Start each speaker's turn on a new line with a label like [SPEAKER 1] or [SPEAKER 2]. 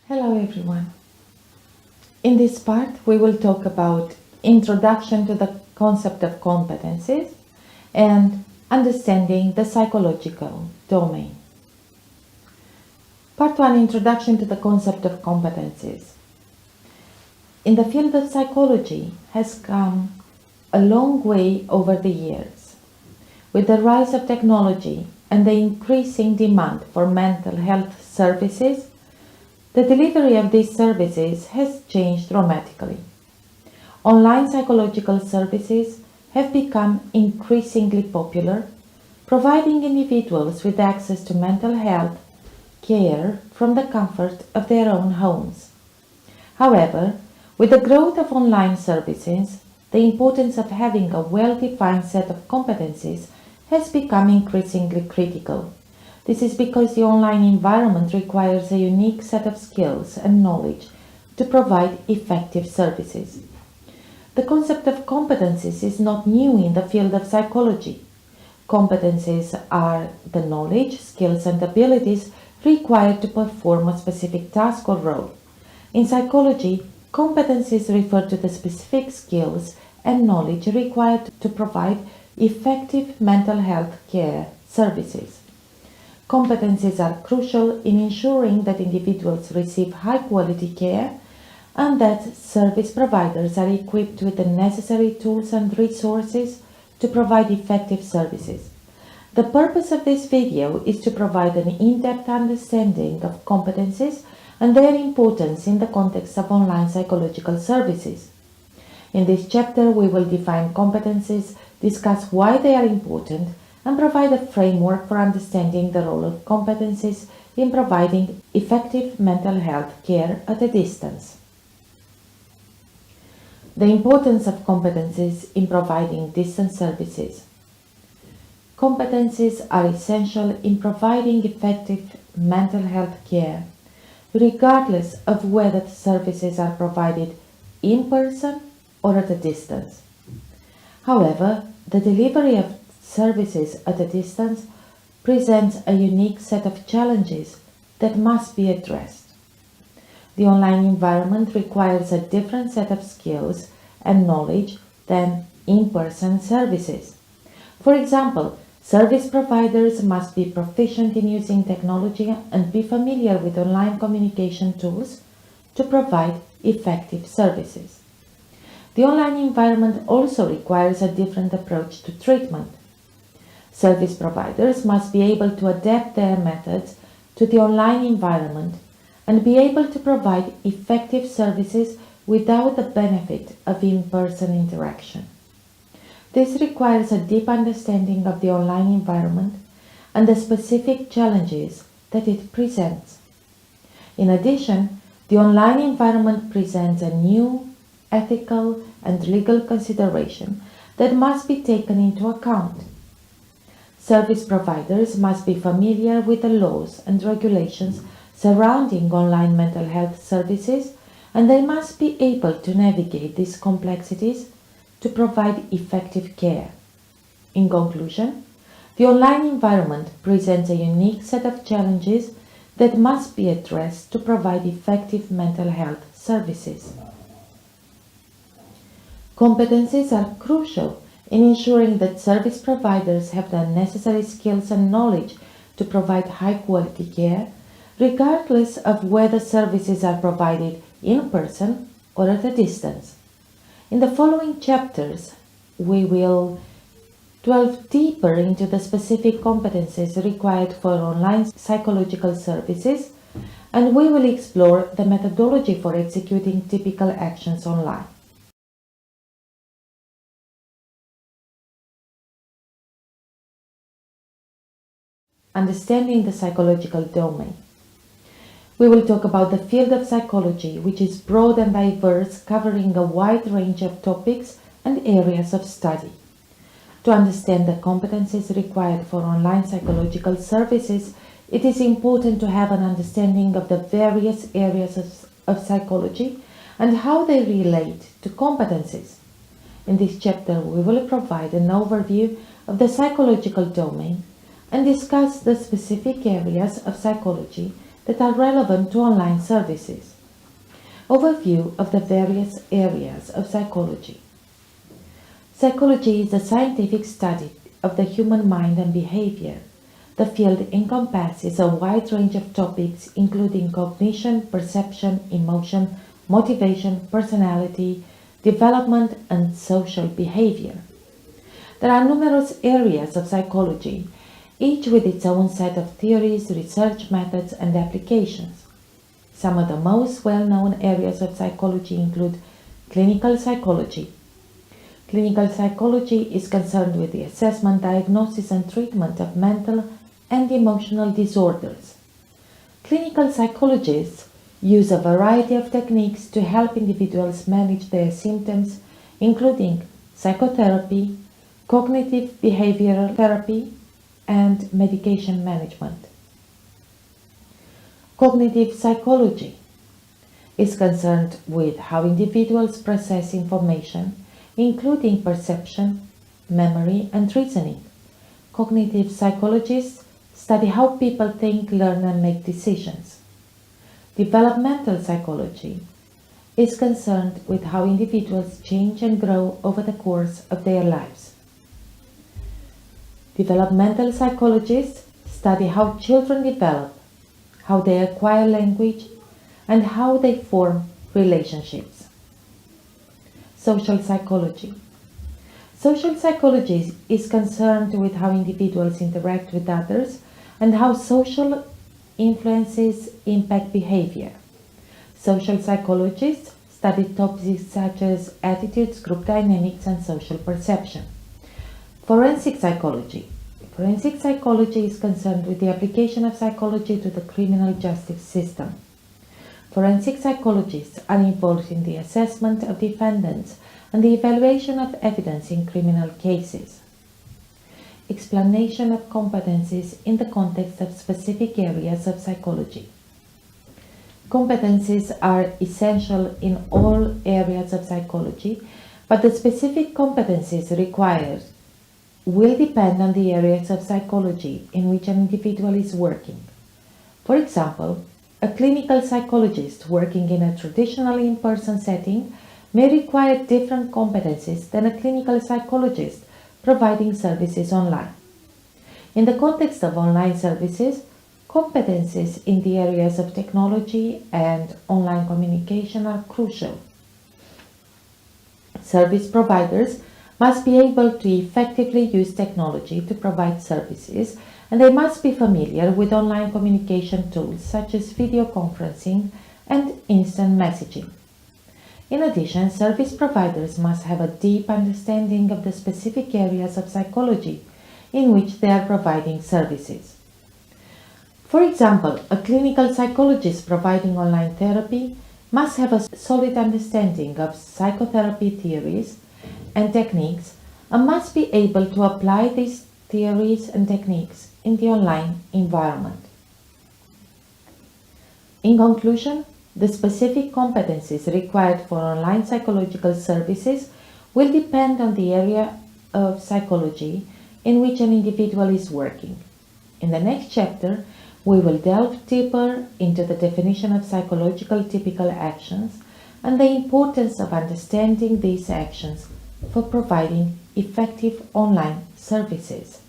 [SPEAKER 1] Hello everyone. In this part, we will talk about introduction to the concept of competencies and understanding the psychological domain. Part 1, Introduction to the concept of competencies. In the field of psychology has come a long way over the years. With the rise of technology and the increasing demand for mental health services, the delivery of these services has changed dramatically. Online psychological services have become increasingly popular, providing individuals with access to mental health care from the comfort of their own homes. However, with the growth of online services, the importance of having a well-defined set of competencies has become increasingly critical. This is because the online environment requires a unique set of skills and knowledge to provide effective services. The concept of competencies is not new in the field of psychology. Competencies are the knowledge, skills, and abilities required to perform a specific task or role. In psychology, competencies refer to the specific skills and knowledge required to provide effective mental health care services. Competencies are crucial in ensuring that individuals receive high-quality care and that service providers are equipped with the necessary tools and resources to provide effective services. The purpose of this video is to provide an in-depth understanding of competencies and their importance in the context of online psychological services. In this chapter, we will define competencies, discuss why they are important, and provide a framework for understanding the role of competencies in providing effective mental health care at a distance. The importance of competencies in providing distance services. Competencies are essential in providing effective mental health care, regardless of whether the services are provided in person or at a distance. However, the delivery of services at a distance presents a unique set of challenges that must be addressed. The online environment requires a different set of skills and knowledge than in-person services. For example, service providers must be proficient in using technology and be familiar with online communication tools to provide effective services. The online environment also requires a different approach to treatment. Service providers must be able to adapt their methods to the online environment and be able to provide effective services without the benefit of in-person interaction. This requires a deep understanding of the online environment and the specific challenges that it presents. In addition, the online environment presents a new ethical and legal consideration that must be taken into account. Service providers must be familiar with the laws and regulations surrounding online mental health services, and they must be able to navigate these complexities to provide effective care. In conclusion, the online environment presents a unique set of challenges that must be addressed to provide effective mental health services. Competencies are crucial in ensuring that service providers have the necessary skills and knowledge to provide high-quality care, regardless of whether services are provided in person or at a distance. In the following chapters, we will delve deeper into the specific competencies required for online psychological services, and we will explore the methodology for executing typical actions online. Understanding the psychological domain. We will talk about the field of psychology, which is broad and diverse, covering a wide range of topics and areas of study. To understand the competencies required for online psychological services, it is important to have an understanding of the various areas of psychology and how they relate to competencies. In this chapter, we will provide an overview of the psychological domain and discuss the specific areas of psychology that are relevant to online services. Overview of the various areas of psychology. Psychology is a scientific study of the human mind and behavior. The field encompasses a wide range of topics including cognition, perception, emotion, motivation, personality, development, and social behavior. There are numerous areas of psychology, each with its own set of theories, research methods, and applications. Some of the most well-known areas of psychology include clinical psychology. Clinical psychology is concerned with the assessment, diagnosis, and treatment of mental and emotional disorders. Clinical psychologists use a variety of techniques to help individuals manage their symptoms, including psychotherapy, cognitive behavioral therapy, and medication management. Cognitive psychology is concerned with how individuals process information, including perception, memory, and reasoning. Cognitive psychologists study how people think, learn, and make decisions. Developmental psychology is concerned with how individuals change and grow over the course of their lives. Developmental psychologists study how children develop, how they acquire language, and how they form relationships. Social psychology. Social psychology is concerned with how individuals interact with others and how social influences impact behavior. Social psychologists study topics such as attitudes, group dynamics, and social perception. Forensic psychology. Forensic psychology is concerned with the application of psychology to the criminal justice system. Forensic psychologists are involved in the assessment of defendants and the evaluation of evidence in criminal cases. Explanation of competencies in the context of specific areas of psychology. Competencies are essential in all areas of psychology, but the specific competencies required will depend on the areas of psychology in which an individual is working. For example, a clinical psychologist working in a traditional in-person setting may require different competencies than a clinical psychologist providing services online. In the context of online services, competencies in the areas of technology and online communication are crucial. Service providers must be able to effectively use technology to provide services, and they must be familiar with online communication tools such as video conferencing and instant messaging. In addition, service providers must have a deep understanding of the specific areas of psychology in which they are providing services. For example, a clinical psychologist providing online therapy must have a solid understanding of psychotherapy theories and techniques and must be able to apply these theories and techniques in the online environment. In conclusion, the specific competencies required for online psychological services will depend on the area of psychology in which an individual is working. In the next chapter, we will delve deeper into the definition of psychological typical actions and the importance of understanding these actions for providing effective online services.